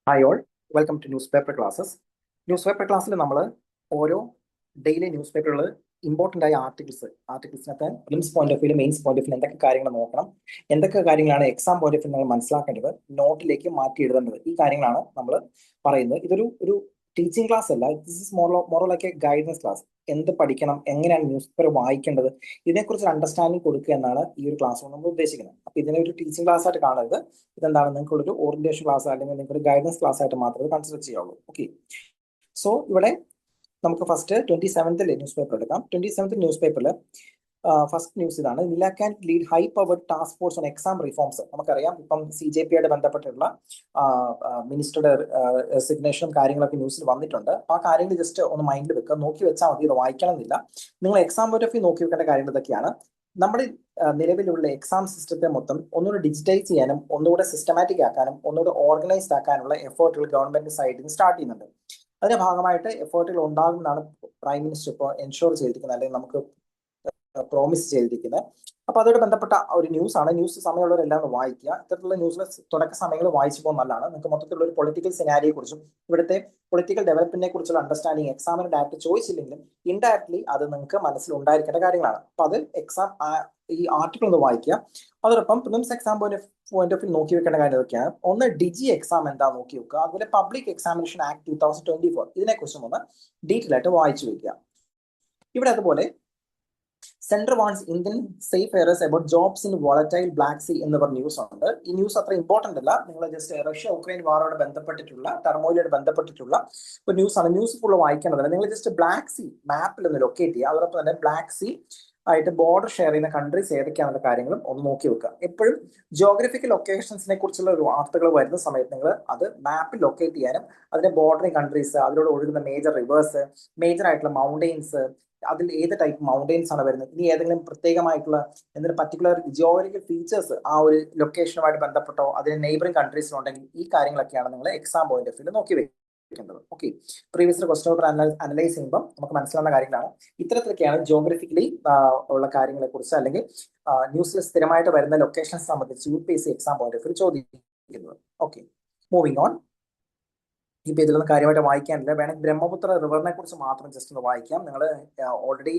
Hi all, welcome to newspaper classes. Newspaper ക്ലാസ്സിൽ നമ്മൾ ഓരോ ഡെയിലി ന്യൂസ് പേപ്പറുകൾ ഇമ്പോർട്ടൻ്റ് ആയ ആർട്ടിക്കിൾസിനൊക്കെ prelims point of view mains point of view എന്തൊക്കെ കാര്യങ്ങൾ നോക്കണം, എന്തൊക്കെ കാര്യങ്ങളാണ് എക്സാം പോയിന്റ് ഓഫ് വ്യൂ നിങ്ങൾ മനസ്സിലാക്കേണ്ടത്, നോട്ടിലേക്ക് മാറ്റി എഴുതേണ്ടത്, ഈ കാര്യങ്ങളാണ് നമ്മൾ പറയുന്നത്. ഇതൊരു ടീച്ചിങ് ക്ലാസ് അല്ല, this is more like A guidance class. എന്ത് പഠിക്കണം, എങ്ങനെയാണ് ന്യൂസ് പേപ്പർ വായിക്കേണ്ടത്, ഇതിനെക്കുറിച്ച് അണ്ടർസ്റ്റാൻഡിങ് കൊടുക്കുക എന്നാണ് ഈ ഒരു ക്ലാസ് കൊണ്ട് നമ്മൾ ഉദ്ദേശിക്കുന്നത്. അപ്പൊ ഇതിനെ ഒരു ടീച്ചിങ് ക്ലാസ് ആയിട്ട് കാണരുത്. ഇതെന്താണ്, നിങ്ങൾക്കൊരു ഓറിയന്റേഷൻ ക്ലാസ് അല്ലെങ്കിൽ നിങ്ങൾക്ക് ഒരു ഗൈഡൻസ് ക്ലാസ് ആയിട്ട് മാത്രമേ കൺസിഡർ ചെയ്യാവുള്ളൂ. ഓക്കെ, സോ ഇവിടെ നമുക്ക് ഫസ്റ്റ് 27th ന്യൂസ് പേപ്പർ എടുക്കാം. 27th ന്യൂസ് പേപ്പറിൽ ഫസ്റ്റ് ന്യൂസ് ഇതാണ്: നില can lead high powered task force on exam reforms. നമുക്കറിയാം, ഇപ്പം CJP ആയിട്ട് ബന്ധപ്പെട്ടുള്ള മിനിസ്റ്ററുടെ റെസിഗ്നേഷനും കാര്യങ്ങളൊക്കെ ന്യൂസിൽ വന്നിട്ടുണ്ട്. അപ്പൊ ആ കാര്യങ്ങൾ ജസ്റ്റ് ഒന്ന് മൈൻഡിൽ വെക്കുക, നോക്കി വെച്ചാൽ മതി, ഇത് വായിക്കണം എന്നില്ല. നിങ്ങൾ എക്സാം പോയിന്റ് ഓഫ് വ്യൂ നോക്കി വെക്കേണ്ട കാര്യങ്ങൾ ഇതൊക്കെയാണ്. നമ്മുടെ നിലവിലുള്ള എക്സാം സിസ്റ്റത്തെ മൊത്തം ഒന്നുകൂടെ ഡിജിറ്റൈസ് ചെയ്യാനും ഒന്നുകൂടെ സിസ്റ്റമാറ്റിക് ആക്കാനും ഒന്നുകൂടെ ഓർഗനൈസ്ഡ് ആക്കാനുള്ള എഫേർട്ടുകൾ ഗവൺമെന്റ് സൈഡിൽ നിന്ന് സ്റ്റാർട്ട് ചെയ്യുന്നുണ്ട്. അതിന്റെ ഭാഗമായിട്ട് എഫേർട്ടുകൾ ഉണ്ടാകുമെന്നാണ് പ്രൈം മിനിസ്റ്റർ ഇപ്പോൾ എൻഷുർ ചെയ്തിരിക്കുന്നത്, അല്ലെങ്കിൽ നമുക്ക് പ്രോമിസ് ചെയ്തിരിക്കുന്നത്. അപ്പൊ അതോട് ബന്ധപ്പെട്ട ഒരു ന്യൂസ് ആണ്. ന്യൂസ് സമയമുള്ളവരെല്ലാം വായിക്കുക. ഇത്തരത്തിലുള്ള ന്യൂസിലെ തുടക്ക സമയങ്ങൾ വായിച്ചു പോകുന്ന നല്ലതാണ്. നിങ്ങൾക്ക് മൊത്തത്തിലുള്ള ഒരു പൊളിറ്റിക്കൽ സിനാരിയെ കുറിച്ചും ഇവിടുത്തെ പൊളിറ്റിക്കൽ ഡെവലപ്മെന്റിനെ കുറിച്ചുള്ള അണ്ടർസ്റ്റാൻഡിങ് എക്സാമിന് ഡയറക്റ്റ് ചോദിച്ചില്ലെങ്കിലും ഇൻഡയറക്ട്ലി അത് നിങ്ങൾക്ക് മനസ്സിൽ ഉണ്ടായിരിക്കേണ്ട കാര്യങ്ങളാണ്. അപ്പൊ അത് എക്സാം ഈ ആർട്ടിക്കിൾ ഒന്ന് വായിക്കുക. അതോടൊപ്പം prelims exam point of view നോക്കി വെക്കേണ്ട കാര്യം ഇതൊക്കെയാണ്. ഒന്ന്, ഡിജി എക്സാം എന്താ നോക്കി വെക്കുക. അതുപോലെ പബ്ലിക് എക്സാമിനേഷൻ ആക്ട് 2024 ഇതിനെക്കുറിച്ചും ഒന്ന് ഡീറ്റെയിൽ ആയിട്ട് വായിച്ചു വെക്കുക. ഇവിടെ അതുപോലെ central warns Indian seafarers about jobs in volatile Black Sea എന്ന് പറഞ്ഞ ന്യൂസ് ഉണ്ട്. ഈ ന്യൂസ് അത്ര ഇമ്പോർട്ടന്റ് അല്ല. നിങ്ങൾ ജസ്റ്റ് റഷ്യ ഉക്രൈൻ വാറോട് ബന്ധപ്പെട്ടിട്ടുള്ള ടർമോയിലോട് ബന്ധപ്പെട്ടിട്ടുള്ള ഒരു ന്യൂസ് ആണ്. ന്യൂസ് ഫുള്ള് വായിക്കേണ്ടതല്ല. നിങ്ങൾ ജസ്റ്റ് ബ്ലാക്ക് സീ മാപ്പിൽ ഒന്ന് ലൊക്കേറ്റ് ചെയ്യുക. അതോടൊപ്പം തന്നെ ബ്ലാക്ക് സീ ആയിട്ട് ബോർഡർ ഷെയർ ചെയ്യുന്ന കൺട്രീസ് ഏതൊക്കെയാണെന്ന കാര്യങ്ങളും ഒന്ന് നോക്കി വെക്കുക. എപ്പോഴും ജോഗ്രഫിക്കൽ ലൊക്കേഷൻസിനെ കുറിച്ചുള്ള ഒരു വാർത്തകൾ വരുന്ന സമയത്ത് നിങ്ങൾ അത് മാപ്പിൽ ലൊക്കേറ്റ് ചെയ്യാനും അതിന്റെ ബോർഡറിംഗ് കൺട്രീസ്, അതിലൂടെ ഒഴുകുന്ന മേജർ റിവേഴ്സ്, മേജർ ആയിട്ടുള്ള മൗണ്ടെയിൻസ്, അതിൽ ഏത് ടൈപ്പ് മൗണ്ടെയിൻസ് ആണ് വരുന്നത്, ഇനി ഏതെങ്കിലും പ്രത്യേകമായിട്ടുള്ള എന്തെങ്കിലും പർട്ടിക്കുലർ ജിയോഗ്രഫിക്കൽ ഫീച്ചേഴ്സ് ആ ഒരു ലൊക്കേഷനുമായിട്ട് ബന്ധപ്പെട്ടോ അതിന് നെയ്ബറിംഗ് കൺട്രീസിലുണ്ടെങ്കിൽ ഈ കാര്യങ്ങളൊക്കെയാണ് നിങ്ങൾ എക്സാം പോയിന്റ് ഓഫ് വ്യൂ നോക്കി വെക്കേണ്ടത്. Okay, previous question paper analyse ചെയ്യുമ്പോൾ നമുക്ക് മനസ്സിലാവുന്ന കാര്യങ്ങളാണ്. ഇത്തരത്തിലൊക്കെയാണ് ജോഗ്രഫിക്കലി ഉള്ള കാര്യങ്ങളെ കുറിച്ച് അല്ലെങ്കിൽ ന്യൂസിൽ സ്ഥിരമായിട്ട് വരുന്ന ലൊക്കേഷൻസ് സംബന്ധിച്ച് UPSC exam point of view ചോദിക്കുന്നത്. Okay, moving on. ഇപ്പൊ ഇതിലൊന്നും കാര്യമായിട്ട് വായിക്കാനില്ല. വേണമെങ്കിൽ ബ്രഹ്മപുത്ര റിവറിനെ കുറിച്ച് മാത്രം ജസ്റ്റ് ഒന്ന് വായിക്കാം. നിങ്ങൾ ഓൾറെഡി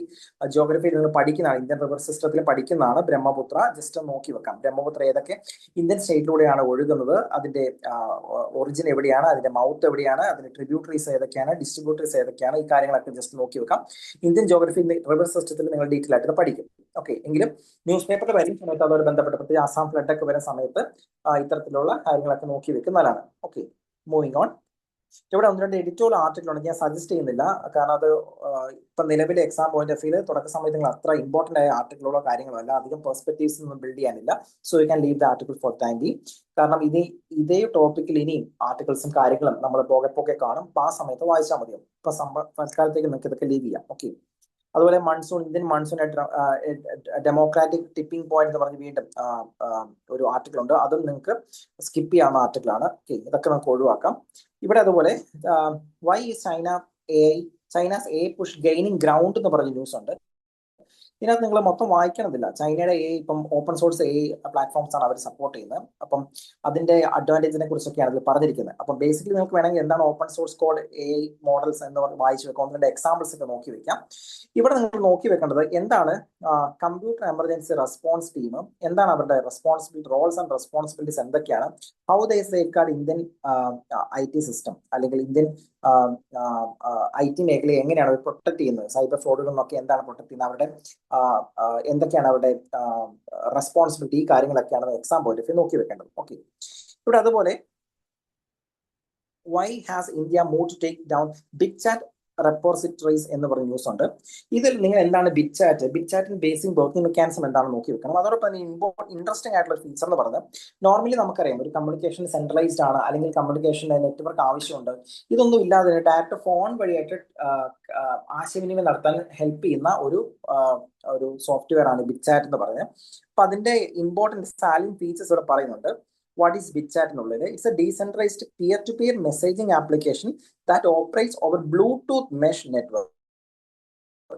ജോഗ്രഫിയിൽ നിങ്ങൾ പഠിക്കുന്നതാണ്, ഇന്ത്യൻ റിവർ സിസ്റ്റത്തിൽ പഠിക്കുന്നതാണ് ബ്രഹ്മപുത്ര. ജസ്റ്റ് നോക്കി വെക്കാം. ബ്രഹ്മപുത്ര ഏതൊക്കെ ഇന്ത്യൻ സ്റ്റേറ്റിലൂടെയാണ് ഒഴുകുന്നത്, അതിന്റെ ഒറിജിൻ എവിടെയാണ്, അതിന്റെ മൗത്ത് എവിടെയാണ്, അതിന്റെ ട്രിബ്യൂട്ടറീസ് ഏതൊക്കെയാണ്, ഡിസ്ട്രിബ്യൂട്ടറീസ് ഏതൊക്കെയാണ്, ഈ കാര്യങ്ങളൊക്കെ ജസ്റ്റ് നോക്കി വെക്കാം. ഇന്ത്യൻ ജോഗ്രഫി റിവർ സിസ്റ്റത്തിൽ നിങ്ങൾ ഡീറ്റെയിൽ ആയിട്ട് പഠിക്കും. ഓക്കെ, എങ്കിലും ന്യൂസ് പേപ്പറിൽ വരുന്ന സമയത്ത് അതോട് ബന്ധപ്പെട്ട് പ്രത്യേകിച്ച് ആസാം ഫ്ലഡ് ഒക്കെ വരുന്ന സമയത്ത് ഇത്തരത്തിലുള്ള കാര്യങ്ങളൊക്കെ നോക്കി വെക്കുന്നതാണ്. Okay, moving on. ഇവിടെ ഒന്ന് രണ്ട് എഡിറ്റോറിയൽ ആർട്ടിക്കിൾ ഉണ്ട്, ഞാൻ സജസ്റ്റ് ചെയ്യുന്നില്ല. കാരണം അത് ഇപ്പൊ നിലവിലെ എക്സാം പോയിന്റ് ഓഫ് വ്യൂ തുടക്ക സമയത്ത് നിങ്ങൾ അത്ര ഇമ്പോർട്ടന്റ് ആയ ആർട്ടിക്കിളോ കാര്യങ്ങളോ അല്ല, അധികം പെർസ്പെക്ടീവ്സ് ഒന്നും ബിൽഡ് ചെയ്യാനില്ല. So you can leave the article for time be. കാരണം ഇതേ ടോപ്പിക്കിൽ ഇനിയും ആർട്ടിക്കിൾസും കാര്യങ്ങളും നമ്മൾ പോകെ കാണും. അപ്പൊ ആ സമയത്ത് വായിച്ചാൽ മതിയോ. ഇപ്പൊ തൽക്കാലത്തേക്ക് നിങ്ങൾക്ക് ഇതൊക്കെ ലീവ് ചെയ്യാം. ഓക്കെ, അതുപോലെ monsoon, Indian monsoon democratic tipping point എന്ന് പറഞ്ഞ് വീണ്ടും ഒരു ആർട്ടിക്കിൾ ഉണ്ട്. അതും നിങ്ങൾക്ക് സ്കിപ്പ് ചെയ്യാവുന്ന ആർട്ടിക്കിൾ ആണ്. ഓക്കെ, ഇതൊക്കെ നമുക്ക് ഒഴിവാക്കാം. ഇവിടെ അതുപോലെ why China's a push gaining ground എന്ന് പറഞ്ഞ ന്യൂസ് ഉണ്ട്. ഇതിനകത്ത് നിങ്ങൾ മൊത്തം വായിക്കണമെന്നില്ല. ചൈനയുടെ ഇപ്പം ഓപ്പൺ സോഴ്സ് പ്ലാറ്റ്ഫോംസ് ആണ് അവർ സപ്പോർട്ട് ചെയ്യുന്നത്. അപ്പം അതിന്റെ അഡ്വാൻറ്റേജിനെ കുറിച്ചൊക്കെയാണ് അതിൽ പറഞ്ഞിരിക്കുന്നത്. അപ്പം ബേസിക്കലി നിങ്ങൾക്ക് വേണമെങ്കിൽ എന്താണ് ഓപ്പൺ സോഴ്സ് കോഡ് മോഡൽസ് എന്ന് വായിച്ചു വെക്കാം. ഒന്നിന്റെ എക്സാമ്പിൾസ് ഒക്കെ നോക്കി വെക്കാം. ഇവിടെ നിങ്ങൾ നോക്കി വെക്കേണ്ടത് എന്താണ് കമ്പ്യൂട്ടർ എമർജൻസി റെസ്പോൺസ് ടീം, എന്താണ് അവരുടെ റെസ്പോൺസിബിലിറ്റി, റോൾസ് ആൻഡ് റെസ്പോൺസിബിലിറ്റീസ് എന്തൊക്കെയാണ്, how they safe guard Indian IT system അല്ലെങ്കിൽ ഇന്ത്യൻ IT മേഖലയെ എങ്ങനെയാണ് അവർ പ്രൊട്ടക്ട് ചെയ്യുന്നത്, സൈബർ ഫ്രോഡുകളിൽ നിന്നൊക്കെ എന്താണ് പ്രൊട്ടക്ട് ചെയ്യുന്നത്, അവരുടെ എന്തൊക്കെയാണ് അവരുടെ റെസ്പോൺസിബിലിറ്റി, ഈ കാര്യങ്ങളൊക്കെയാണ് എക്സാം പോയിന്റ് ഓഫ് വ്യൂ നോക്കി വെക്കേണ്ടത്. ഓക്കെ, ഇവിടെ അതുപോലെ why has India move to take down big chat repositories എന്ന് പറഞ്ഞ ന്യൂസ് ഉണ്ട്. ഇതിൽ നിങ്ങൾ എന്താണ് ബിഗ് ചാറ്റിന് ബേസിക് വർക്കിംഗ് മെക്കാനിസം എന്താണെന്ന് നോക്കി വെക്കണം. അതോടൊപ്പം തന്നെ ഇൻട്രസ്റ്റിംഗ് ആയിട്ടുള്ള ഫീച്ചർ എന്ന് പറഞ്ഞത്, നോർമലി നമുക്കറിയാം ഒരു കമ്മ്യൂണിക്കേഷൻ സെൻട്രലൈസ്ഡ് ആണ്, അല്ലെങ്കിൽ കമ്മ്യൂണിക്കേഷൻ നെറ്റ്വർക്ക് ആവശ്യമുണ്ട്. ഇതൊന്നും ഇല്ലാതെ ഡയറക്റ്റ് ഫോൺ വഴിയായിട്ട് ആശയവിനിമയം നടത്താൻ ഹെൽപ്പ് ചെയ്യുന്ന ഒരു സോഫ്റ്റ്വെയർ ആണ് ബിഗ് ചാറ്റ് എന്ന് പറയുന്നത്. അപ്പൊ അതിന്റെ ഇമ്പോർട്ടൻറ്റ് സാലിംഗ് ഫീച്ചേഴ്സ് ഇവിടെ പറയുന്നുണ്ട്. What is BitChat എന്നുള്ളത്? It's a decentralized peer-to-peer messaging application that operates over Bluetooth mesh network.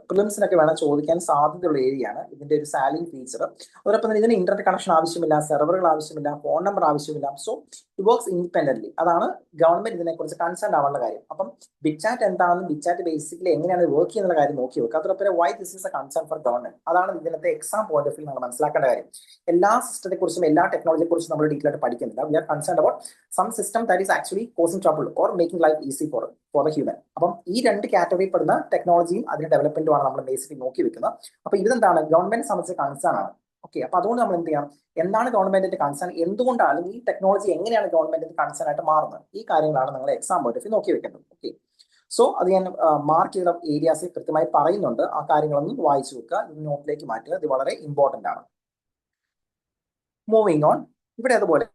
പ്രിലിംസിനൊക്കെ വേണം ചോദിക്കാൻ സാധ്യതയുള്ള ഏരിയയാണ് ഇതിന്റെ ഒരു സാലിംഗ് ഫീച്ചർ. അതോടൊപ്പം തന്നെ ഇതിന് ഇന്റർനെറ്റ് കണക്ഷൻ ആവശ്യമില്ല, സെർവറുകൾ ആവശ്യമില്ല, ഫോൺ നമ്പർ ആവശ്യമില്ല. So it works independently. അതാണ് ഗവൺമെന്റ് ഇതിനെക്കുറിച്ച് കൺസേൺ ആവേണ്ട കാര്യം. അപ്പം ബിഗ്ചാറ്റ് എന്താണെന്നും ബിഗ്ചാറ്റ് ബേസിക്കലി എങ്ങനെയാണ് വർക്ക് ചെയ്യുന്ന കാര്യം നോക്കി വെക്കുക. അതോടൊപ്പം Y this is A concern for government, അതാണ് ഇതിനകത്തെ എക്സാം പോയിന്റ് ഓഫ് വ്യൂ നമ്മൾ മനസ്സിലാക്കേണ്ട കാര്യം. എല്ലാ സിസ്റ്റത്തെ കുറിച്ചും എല്ലാ ടെക്നോളജിയെ കുറിച്ചും നമ്മൾ ഡീറ്റെയിൽ ആയിട്ട് പഠിക്കുന്നില്ല. We are concern about some system that is actually causing trouble or making life easy for the human. അപ്പം ഈ രണ്ട് കാറ്റഗറി പെടുന്ന ടെക്നോളജിയും അതിന്റെ ഡെവലപ്മെന്റുമാണ് നമ്മൾ ബേസിക്കലി നോക്കി വെക്കുന്നത്. അപ്പൊ ഇതെന്താണ് ഗവൺമെന്റ് സംബന്ധിച്ച കൺസേൺ ആണ്. ഓക്കെ, അപ്പൊ അതുകൊണ്ട് നമ്മൾ എന്ത് ചെയ്യണം, എന്താണ് ഗവൺമെന്റിന്റെ കൺസേൺ, എന്തുകൊണ്ടാണ്, അല്ലെങ്കിൽ ഈ ടെക്നോളജി എങ്ങനെയാണ് ഗവൺമെന്റിന്റെ കൺസേൺ ആയിട്ട് മാറുന്നത്, ഈ കാര്യങ്ങളാണ് നിങ്ങൾ എക്സാം പോയിന്റ് ഓഫ് വ്യൂ നോക്കി വെക്കേണ്ടത്. ഓക്കെ, സോ അത് ഞാൻ മാർക്ക് ചെയ്ത ഏരിയാസിൽ കൃത്യമായി പറയുന്നുണ്ട്. ആ കാര്യങ്ങളൊന്നും വായിച്ചു വെക്കുക, നോട്ടിലേക്ക് മാറ്റുക, ഇത് വളരെ ഇമ്പോർട്ടന്റ് ആണ്. മൂവിങ് ഓൺ, ഇവിടെ അതുപോലെ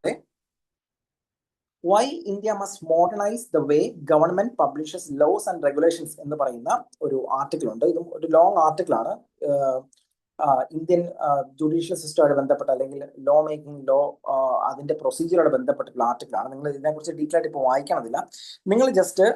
why India must modernise the way government publishes laws and regulations എന്ന് പറയുന്ന ഒരു ആർട്ടിക്കിൾ ഉണ്ട്. ഇതും ഒരു ലോങ് ആർട്ടിക്കിൾ ആണ്. ഇന്ത്യൻ ജുഡീഷ്യൽ സിസ്റ്റമായിട്ട് ബന്ധപ്പെട്ട അല്ലെങ്കിൽ ലോ മേക്കിംഗ് ലോ അതിന്റെ പ്രൊസീജിയറോട് ബന്ധപ്പെട്ടിട്ടുള്ള ആർട്ടിക്കിളാണ്. നിങ്ങൾ ഇതിനെക്കുറിച്ച് ഡീറ്റെയിൽ ആയിട്ട് ഇപ്പോൾ വായിക്കണമെന്നില്ല. നിങ്ങൾ ജസ്റ്റ്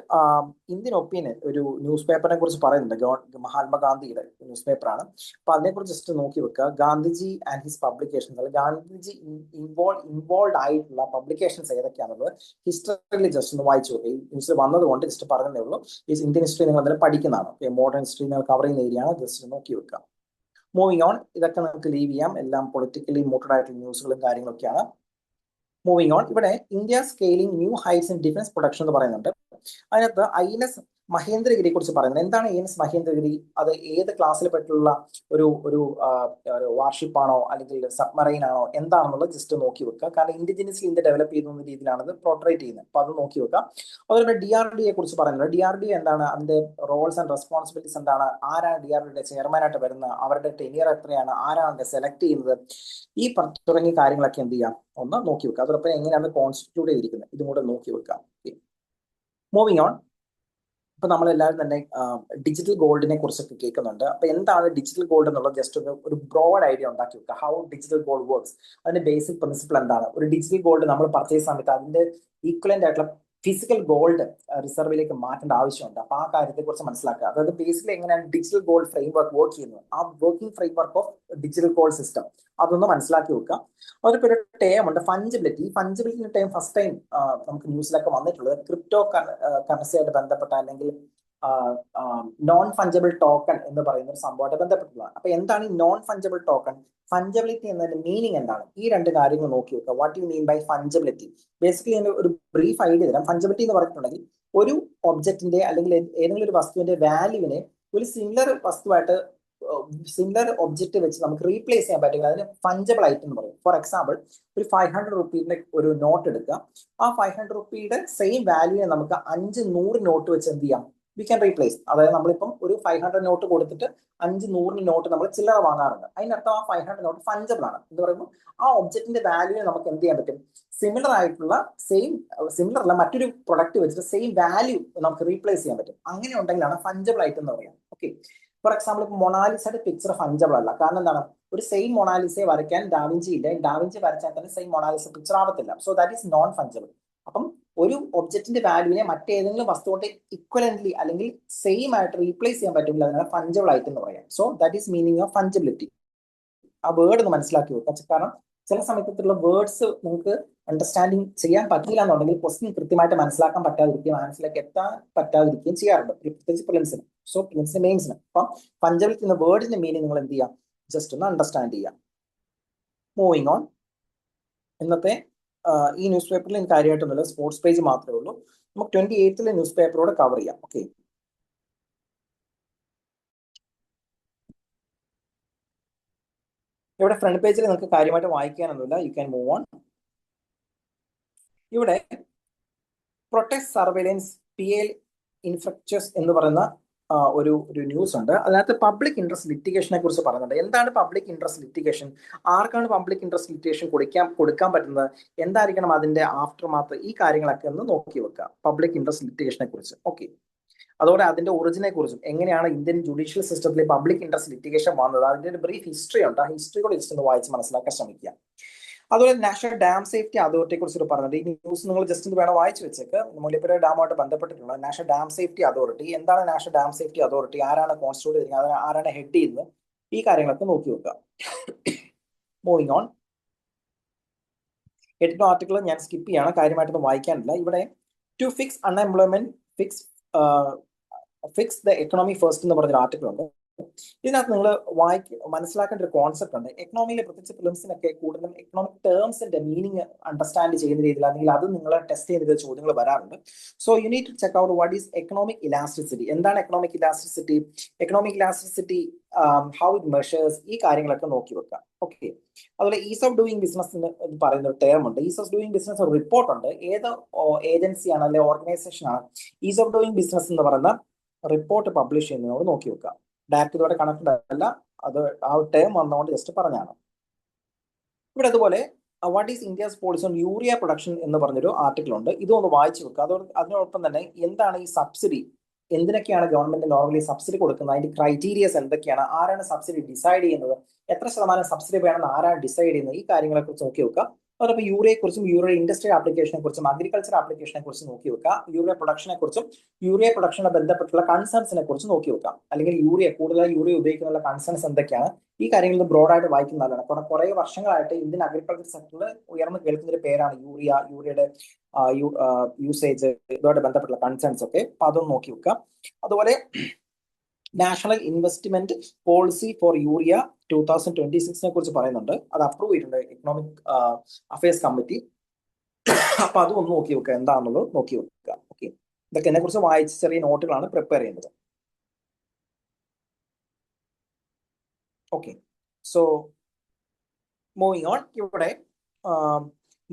ഇന്ത്യൻ ഒപ്പീനിയൻ ഒരു ന്യൂസ് പേപ്പറിനെ കുറിച്ച് പറയുന്നുണ്ട്, മഹാത്മാഗാന്ധിയുടെ ന്യൂസ് പേപ്പറാണ്. അപ്പൊ അതിനെക്കുറിച്ച് ജസ്റ്റ് നോക്കി വെക്കുക. ഗാന്ധിജി ആൻഡ് ഹിസ് പബ്ലിക്കേഷൻസ്, അല്ലെങ്കിൽ ഗാന്ധിജി ഇൻവോൾവ് ആയിട്ടുള്ള പബ്ലിക്കേഷൻസ് ഏതൊക്കെയാണെന്നുള്ളത് ഹിസ്റ്ററിയിൽ ജസ്റ്റ് ഒന്ന് വായിച്ചു വെക്കുക. ഈ ന്യൂസിൽ വന്നതുകൊണ്ട് ജസ്റ്റ് പറഞ്ഞതേ ഉള്ളൂ. ഈ ഇന്ത്യൻ ഹിസ്റ്ററി നിങ്ങൾ അതിൽ പഠിക്കുന്നതാണ്. മോഡേൺ ഹിസ്റ്ററി നിങ്ങൾ കവർ ചെയ്യുന്ന ഏരിയയാണ്. ജസ്റ്റ് നോക്കി വെക്കുക. മൂവിങ് ഓൺ, ഇതൊക്കെ നമുക്ക് ലീവ് ചെയ്യാം. എല്ലാം പൊളിറ്റിക്കലി മോട്ടഡ് ആയിട്ടുള്ള ന്യൂസുകളും കാര്യങ്ങളൊക്കെയാണ്. മൂവിങ് ഓൺ, ഇവിടെ India scaling new heights in defence production എന്ന് പറയുന്നുണ്ട്. അതിനകത്ത് INS മഹേന്ദ്രഗിരിയെ കുറിച്ച് പറയുന്നത്. എന്താണ് INS മഹേന്ദ്രഗിരി? അത് ഏത് ക്ലാസ്സിൽ പെട്ടുള്ള ഒരു ഒരു വാർഷിപ്പ് ആണോ അല്ലെങ്കിൽ സബ്മറൈൻ ആണോ എന്താണെന്നുള്ളത് ജസ്റ്റ് നോക്കി വെക്കുക. കാരണം ഇൻഡിജിനസ്ലി ഇന്ത്യ ഡെവലപ്പ് ചെയ്യുന്ന രീതിയിലാണ് ഇത് പോർട്രേറ്റ് ചെയ്യുന്നത്. അപ്പൊ അത് നോക്കി വെക്കുക. അതുപോലെ DRDA കുറിച്ച് പറയുന്നത്. DRDA എന്താണ്, അതിന്റെ റോൾസ് ആൻഡ് റെസ്പോൺസിബിലിറ്റീസ് എന്താണ്, ആരാണ് DRDA ചെയർമാനായിട്ട് വരുന്നത്, അവരുടെ ടെനിയർ എത്രയാണ്, ആരാണ് സെലക്ട് ചെയ്യുന്നത്, ഈ തുടങ്ങിയ കാര്യങ്ങളൊക്കെ എന്ത് ചെയ്യാം, ഒന്ന് നോക്കി വെക്കുക. അതോടൊപ്പം എങ്ങനെയാണ് കോൺസ്റ്റിറ്റ്യൂട്ട് ചെയ്തിരിക്കുന്നത്, ഇതും കൂടെ നോക്കി വെക്കാം. മൂവിങ് ഓൺ, ഇപ്പൊ നമ്മളെല്ലാവരും തന്നെ ഡിജിറ്റൽ ഗോൾഡിനെ കുറിച്ചൊക്കെ കേൾക്കുന്നുണ്ട്. അപ്പൊ എന്താണ് ഡിജിറ്റൽ ഗോൾഡ് എന്നുള്ളത് ജസ്റ്റ് ഒരു ബ്രോഡ് ഐഡിയ ഉണ്ടാക്കി വെക്കുക. ഹൗ ഡിജിറ്റൽ ഗോൾഡ് വർക്ക്സ്, അതിന്റെ ബേസിക് പ്രിൻസിപ്പിൾ എന്താണ്. ഒരു ഡിജിറ്റൽ ഗോൾഡ് നമ്മൾ പർച്ചേസ് സമയത്ത് അതിന്റെ ഈക്വലന്റ് ആയിട്ടുള്ള ഫിസിക്കൽ ഗോൾഡ് റിസർവിലേക്ക് മാറ്റേണ്ട ആവശ്യമുണ്ട്. അപ്പൊ ആ കാര്യത്തെ കുറിച്ച് മനസ്സിലാക്കുക. അതായത് ബേസിക്കലി എങ്ങനെയാണ് digital gold frame work work ചെയ്യുന്നത്, ആ working frame work of digital gold system അതൊന്ന് മനസ്സിലാക്കി വെക്കുക. അതൊരു ഒരു ടേം ഉണ്ട്, ഫഞ്ചിബിലിറ്റി. ഈ ഫഞ്ചിബിലിറ്റി ടേം ഫസ്റ്റ് ടൈം നമുക്ക് ന്യൂസിലൊക്കെ വന്നിട്ടുള്ളത് ക്രിപ്റ്റോ കറൻസിയായിട്ട് ബന്ധപ്പെട്ട അല്ലെങ്കിൽ നോൺ ഫഞ്ചബിൾ ടോക്കൺ എന്ന് പറയുന്ന ഒരു സംഭവമായിട്ട് ബന്ധപ്പെട്ടുള്ളതാണ്. അപ്പൊ എന്താണ് ഈ നോൺ ഫഞ്ചബിൾ ടോക്കൺ, ഫഞ്ചബിലിറ്റി എന്നതിന്റെ മീനിങ് എന്താണ്, ഈ രണ്ട് കാര്യങ്ങൾ നോക്കി വെക്കുക. What you mean by fungibility? Basically ഒരു ബ്രീഫ് ഐഡിയ തരാം. ഫഞ്ചബിലിറ്റി എന്ന് പറഞ്ഞിട്ടുണ്ടെങ്കിൽ ഒരു ഒബ്ജക്റ്റിന്റെ അല്ലെങ്കിൽ ഏതെങ്കിലും ഒരു വസ്തുവിന്റെ വാല്യൂവിനെ ഒരു സിമിലർ വസ്തുവായിട്ട് സിമിലർ ഒബ്ജക്റ്റ് വെച്ച് നമുക്ക് റീപ്ലേസ് ചെയ്യാൻ പറ്റും. അതിന് ഫഞ്ചബിൾ ഐറ്റം എന്ന് പറയും. ഫോർ എക്സാമ്പിൾ, ഒരു 500 റുപ്പീന്റെ ഒരു നോട്ട് എടുക്കുക. ആ 500 റുപ്പീയുടെ സെയിം വാല്യൂവിനെ നമുക്ക് 500 നോട്ട് വെച്ച് എന്ത് ചെയ്യാം, വി ക്യാൻ റീപ്ലേസ്. അതായത് നമ്മളിപ്പം ഒരു 500 നോട്ട് കൊടുത്തിട്ട് 500 നോട്ട് നമ്മൾ ചില്ലറ വാങ്ങാറുണ്ട്. അതിനർത്ഥം ആ 500 നോട്ട് ഫഞ്ചബിൾ ആണ് എന്ന് പറയുമ്പോൾ ആ ഒബ്ജക്റ്റിന്റെ വാല്യൂവിനെ നമുക്ക് എന്ത് ചെയ്യാൻ പറ്റും, സിമിലർ ആയിട്ടുള്ള സിമിലർ അല്ല മറ്റൊരു പ്രൊഡക്റ്റ് വെച്ചിട്ട് സെയിം വാല്യൂ നമുക്ക് റീപ്ലേസ് ചെയ്യാൻ പറ്റും. അങ്ങനെ ഉണ്ടെങ്കിലാണ് ഫഞ്ചബിൾ ഐറ്റം എന്ന് പറയാം. ഓക്കെ, ഫോർ എക്സാമ്പിൾ, ഇപ്പൊ മൊണാലിസയുടെ പിക്ചർ ഫഞ്ചബിൾ അല്ല. കാരണം എന്താണ്, ഒരു സെയിം മൊണാലിസയെ വരയ്ക്കാൻ ഡാവിഞ്ചി ഇല്ല. ഡാവിഞ്ചി വരച്ചാൽ തന്നെ സെയിം മൊണാലിസ പിക്ചർ ആവത്തില്ല. So that is non fungible. അപ്പം ഒരു ഒബ്ജക്റ്റിന്റെ വാല്യൂവിനെ മറ്റേതെങ്കിലും വസ്തുകൊണ്ട് ഇക്വലന്റ്ലി അല്ലെങ്കിൽ സെയിം ആയിട്ട് റീപ്ലേസ് ചെയ്യാൻ പറ്റില്ല. അതിനാണ് ഫഞ്ചബിൾ ഐറ്റം എന്ന് പറയാം. So that is meaning of fungibility. ആ വേർഡ് ഒന്ന് മനസ്സിലാക്കി വെക്കുക. കാരണം ചില സമയത്തുള്ള വേർഡ്സ് നിങ്ങൾക്ക് അണ്ടർസ്റ്റാൻഡിങ് ചെയ്യാൻ പറ്റില്ല എന്നുണ്ടെങ്കിൽ ക്വസ്റ്റ്യൻ കൃത്യമായിട്ട് മനസ്സിലാക്കാൻ പറ്റാതിരിക്കുകയും ആൻസറിലേക്ക് എത്താൻ പറ്റാതിരിക്കുകയും ചെയ്യാറുണ്ട്, പ്രത്യേകിച്ച് പ്രിലിംസിന്. സോ പ്രിലിംസിന് മെയിൻസിന്. അപ്പം ഫഞ്ചബിലിറ്റി എന്ന വേർഡിന്റെ മീനിങ് നിങ്ങൾ എന്ത് ചെയ്യാം, ജസ്റ്റ് ഒന്ന് അണ്ടർസ്റ്റാൻഡ് ചെയ്യാം. മൂവിങ് ഓൺ, ഇന്നത്തെ ഈ ന്യൂസ് പേപ്പറിൽ എനിക്ക് കാര്യമായിട്ടൊന്നുമില്ല, സ്പോർട്സ് പേജ് മാത്രമേ ഉള്ളൂ. നമുക്ക് 28th ന്യൂസ് പേപ്പറോടെ കവർ ചെയ്യാം. ഓക്കെ, ഇവിടെ ഫ്രണ്ട് പേജിൽ നിങ്ങൾക്ക് കാര്യമായിട്ട് വായിക്കാനൊന്നുമില്ല. You can move on. ഇവിടെ പ്രൊട്ടക്ട് സർവൈലൻസ് PL ഇൻഫ്രാസ്ട്രക്ചേഴ്സ് എന്ന് പറയുന്ന ഒരു ന്യൂസ് ഉണ്ട്. അതിനകത്ത് പബ്ലിക് ഇൻട്രസ്റ്റ് ലിറ്റിഗേഷനെ കുറിച്ച് പറയുന്നുണ്ട്. എന്താണ് പബ്ലിക് ഇൻട്രസ്റ്റ് ലിറ്റിഗേഷൻ, ആർക്കാണ് പബ്ലിക് ഇൻട്രസ്റ്റ് ലിറ്റിഗേഷൻ കൊടുക്കാൻ പറ്റുന്നത്, എന്തായിരിക്കണം അതിന്റെ ആഫ്റ്റർ മാത്ത്, ഈ കാര്യങ്ങളൊക്കെ ഒന്ന് നോക്കി വെക്കുക പബ്ലിക് ഇൻട്രസ്റ്റ് ലിറ്റിഗേഷനെ കുറിച്ച്. ഓക്കെ, അതോടെ അതിന്റെ ഒറിജിനെ കുറിച്ചും എങ്ങനെയാണ് ഇന്ത്യൻ ജുഡീഷ്യൽ സിസ്റ്റത്തിലെ പബ്ലിക് ഇൻട്രസ്റ്റ് ലിറ്റിഗേഷൻ വന്നത്, അതിന്റെ ഒരു ബ്രീഫ് ഹിസ്റ്ററി ഉണ്ട്. ആ ഹിസ്റ്ററി കൂടെ ജസ്റ്റ് ഒന്ന് വായിച്ച് മനസ്സിലാക്കാൻ ശ്രമിക്കുക. അതുപോലെ നാഷണൽ ഡാം സേഫ്റ്റി അതോറിറ്റിയെ കുറിച്ച് പറഞ്ഞിട്ട് ഈ ന്യൂസ് നിങ്ങൾ ജസ്റ്റ് ഒന്ന് വേണം വായിച്ചു വെച്ചേക്ക്. മുല്ലപ്പെരിയാർ ഡാമുമായിട്ട് ബന്ധപ്പെട്ടിട്ടുള്ള നാഷണൽ ഡാം സേഫ്റ്റി അതോറിറ്റി എന്താണ്? നാഷണൽ ഡാം സേഫ്റ്റി അതോറിറ്റി ആരാണ് കോൺസ്റ്റിറ്റ്യൂട്ട് ചെയ്യുന്നത്, ആരാണ് ഹെഡ് ചെയ്യുന്നത്, ഈ കാര്യങ്ങളൊക്കെ നോക്കി വെക്കുക. Moving on. 8 ആർട്ടിക്കിൾ ഞാൻ സ്കിപ്പ് ചെയ്യാണ്, കാര്യമായിട്ടൊന്നും വായിക്കാനില്ല. ഇവിടെ to fix unemployment fix the economy first എന്ന് പറഞ്ഞൊരു ആർട്ടിക്കിൾ ഉണ്ട്. ഇതിനകത്ത് നിങ്ങൾ മനസ്സിലാക്കേണ്ട ഒരു കോൺസെപ്റ്റ് ഉണ്ട്. എക്കണോമിയിലെ പ്രത്യേകിച്ച് ഫിലിംസിനൊക്കെ കൂടുതലും എക്കണോമിക് ടേംസിന്റെ മീനിങ് അണ്ടർസ്റ്റാൻഡ് ചെയ്യുന്ന രീതിയിൽ അല്ലെങ്കിൽ അത് നിങ്ങളെ ടെസ്റ്റ് ചെയ്ത ചോദ്യങ്ങൾ വരാറുണ്ട്. So you need to check out what is economic elasticity. എന്താണ് economic elasticity? Economic elasticity, how it measures, ഈ കാര്യങ്ങളൊക്കെ നോക്കി വെക്കാം. ഓക്കെ. അതുപോലെ ഈസ് ഓഫ് ഡൂയിങ് ബിസിനസ് എന്ന് പറയുന്ന ഒരു ടേം ഉണ്ട്. ഈസ് ഓഫ് ഡൂയിങ് ബിസിനസ് ഒരു റിപ്പോർട്ട് ഉണ്ട്. ഏത് ഏജൻസിയാണ് അല്ലെങ്കിൽ ഓർഗനൈസേഷൻ ആണ് ഈസ് ഓഫ് ഡൂയിങ് ബിസിനസ് എന്ന് പറയുന്ന റിപ്പോർട്ട് പബ്ലിഷ് ചെയ്യുന്നതിനോട് നോക്കി വെക്കാം. ഡയറക്റ്റ് ഇതോടെ കണക്റ്റഡ് അല്ല, അത് ആ ടേം വന്നുകൊണ്ട് ജസ്റ്റ് പറഞ്ഞാണ്. ഇവിടെ അതുപോലെ what is India's policy on urea production എന്ന് പറഞ്ഞൊരു ആർട്ടിക്കിൾ ഉണ്ട്. ഇതൊന്ന് വായിച്ചു വെക്കുക. അതിനോടൊപ്പം തന്നെ എന്താണ് ഈ സബ്സിഡി, എന്തിനൊക്കെയാണ് ഗവൺമെന്റ് നോർമലി സബ്സിഡി കൊടുക്കുന്നത്, അതിന്റെ ക്രൈറ്റീരിയസ് എന്തൊക്കെയാണ്, ആരാണ് സബ്സിഡി ഡിസൈഡ് ചെയ്യുന്നത്, എത്ര ശതമാനം സബ്സിഡി വേണമെന്ന് ആരാണ് ഡിസൈഡ് ചെയ്യുന്നത്, ഈ കാര്യങ്ങളെ കുറിച്ച് നോക്കി വെക്കുക. അതോടൊപ്പം യൂറിയയെ കുറിച്ചും യൂറിയ ഇൻഡസ്ട്രിയൽ ആപ്ലിക്കേഷനെ കുറിച്ചും അഗ്രികൾച്ചർ ആപ്ലിക്കേഷനെ കുറിച്ച് നോക്കി വെക്കുക. യൂറിയ പ്രൊഡക്ഷനെ കുറിച്ചും യൂറിയ പ്രൊഡക്ഷനെ ബന്ധപ്പെട്ടുള്ള കൺസേൺസിനെ കുറിച്ച് നോക്കി വെക്കാം. അല്ലെങ്കിൽ കൂടുതലായി യൂറിയ ഉപയോഗിക്കുന്ന കൺസേൺസ് എന്തൊക്കെയാണ്, ഈ കാര്യങ്ങൾ ബ്രോഡായിട്ട് വായിക്കുന്നതാണ്. കുറെ വർഷങ്ങളായിട്ട് ഇന്ത്യൻ അഗ്രികൾച്ചർ സെക്ടറിൽ ഉയർന്നു കേൾക്കുന്ന ഒരു പേരാണ് യൂറിയയുടെ യൂസേജ്, ഇതുമായിട്ട് ബന്ധപ്പെട്ടുള്ള കൺസേൺസ് ഒക്കെ. അപ്പൊ അതൊന്ന് നോക്കി വെക്കാം. അതുപോലെ national investment policy four urea 2026 കുറിച്ച് പറയുന്നുണ്ട്. അത് അപ്രൂവ് ചെയ്തിട്ടുണ്ട് എക്കണോമിക് അഫയേഴ്സ് കമ്മിറ്റി. അപ്പൊ അതും ഒന്ന് നോക്കി വെക്കുക, എന്താണെന്നുള്ളത് നോക്കി വെക്കുക. ഓക്കെ. ഇതൊക്കെ എന്നെ കുറിച്ച് വായിച്ച ചെറിയ നോട്ടുകളാണ് പ്രിപ്പയർ ചെയ്യുന്നത്. ഓക്കെ. So moving on. ഇവിടെ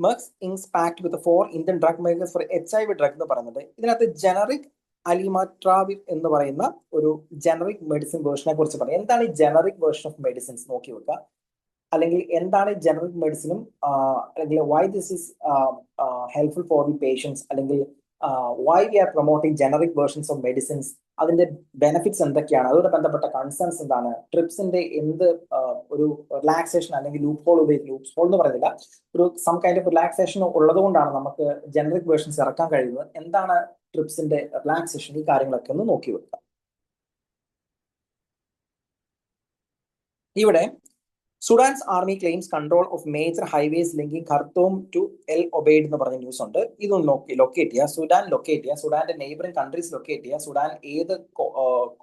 Merck's inks pact with 4 Indian drug makers for HIV drug എന്ന് പറയുന്നത്. ഇതിനകത്ത് ജനറിക് അലിമാട്രാവിർ എന്ന് പറയുന്ന ഒരു ജനറിക് മെഡിസിൻ വേർഷനെ കുറിച്ച് പറയാം. എന്താണ് ഈ ജനറിക് വേർഷൻ ഓഫ് മെഡിസിൻസ് നോക്കി വെക്കുക. അല്ലെങ്കിൽ എന്താണ് ജനറിക് മെഡിസിനും, അല്ലെങ്കിൽ why this is helpful for the patients, അല്ലെങ്കിൽ why we are promoting generic versions of medicines, അതിന്റെ ബെനിഫിറ്റ്സ് എന്തൊക്കെയാണ്, അതുമായി ബന്ധപ്പെട്ട കൺസേൺസ് എന്താണ്, ട്രിപ്സിന്റെ എന്ത് ഒരു റിലാക്സേഷൻ അല്ലെങ്കിൽ ലൂപ്പ് ഹോൾ എന്ന് പറയുന്നില്ല, ഒരു സം കൈൻഡ് ഓഫ് റിലാക്സേഷൻ ഉള്ളതുകൊണ്ടാണ് നമുക്ക് ജനറിക് വേർഷൻസ് ഇറക്കാൻ കഴിയുന്നത്, എന്താണ് ട്രിപ്സിന്റെ റിലാക്സേഷൻ, ഈ കാര്യങ്ങളൊക്കെ ഒന്ന് നോക്കി വെക്കുക. ഇവിടെ Sudan's army claims control of major highways linking Khartoum to El Obeid എന്ന് പറഞ്ഞ ന്യൂസ് ഉണ്ട്. ഇതൊന്ന് ലൊക്കേറ്റ് ചെയ്യുക. സുഡാൻ ലൊക്കേറ്റ് ചെയ്യുക. സുഡാന്റെ നെയ്ബറിംഗ് കൺട്രീസ് ലൊക്കേറ്റ് ചെയ്യുക. സുഡാൻ ഏത്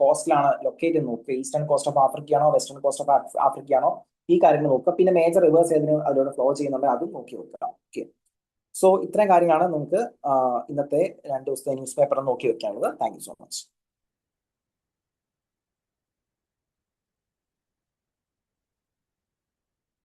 കോസ്റ്റിലാണ് ലൊക്കേറ്റ് ചെയ്യുന്നത് നോക്കുക. ഈസ്റ്റേൺ കോസ്റ്റ് ഓഫ് ആഫ്രിക്കയാണോ, വെസ്റ്റേൺ കോസ്റ്റ് ഓഫ് ആഫ്രിക്കയാണോ, ഈ കാര്യങ്ങൾ നോക്കുക. പിന്നെ മേജർ റിവേഴ്സ് ഏതിന് അതിലൂടെ ഫ്ലോ ചെയ്യുന്നുണ്ട്, അതും നോക്കി വെക്കുക. ഓക്കെ. സോ ഇത്രയും കാര്യങ്ങളാണ് നിങ്ങൾക്ക് ഇന്നത്തെ 2 ദിവസത്തെ ന്യൂസ് പേപ്പർ നോക്കി വെക്കാനുള്ളത്. Thank you so much.